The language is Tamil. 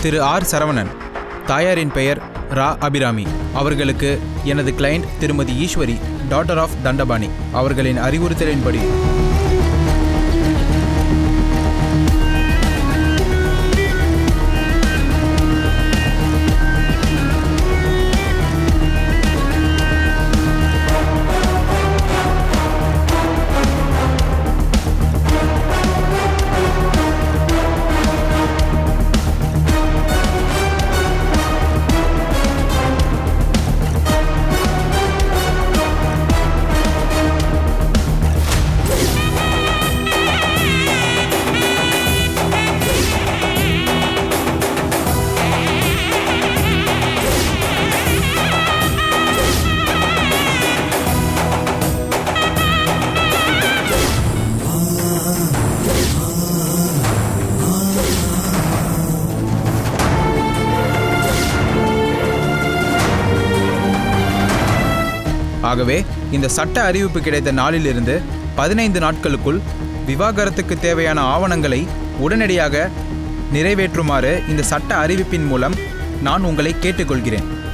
திரு ஆர் சரவணன், தாயாரின் பெயர் ரா அபிராமி. அவர்களுக்கு எனது கிளையண்ட் திருமதி ஈஸ்வரி, டாட்டர் ஆஃப் தண்டபாணி அவர்களின் அறிவுறுத்தலின்படி ஆகவே இந்த சட்ட அறிவிப்பு கிடைத்த நாளிலிருந்து 15 நாட்களுக்குள் விவாகரத்துக்கு தேவையான ஆவணங்களை உடனடியாக நிறைவேற்றுமாறு இந்த சட்ட அறிவிப்பின் மூலம் நான் உங்களை கேட்டுக்கொள்கிறேன்.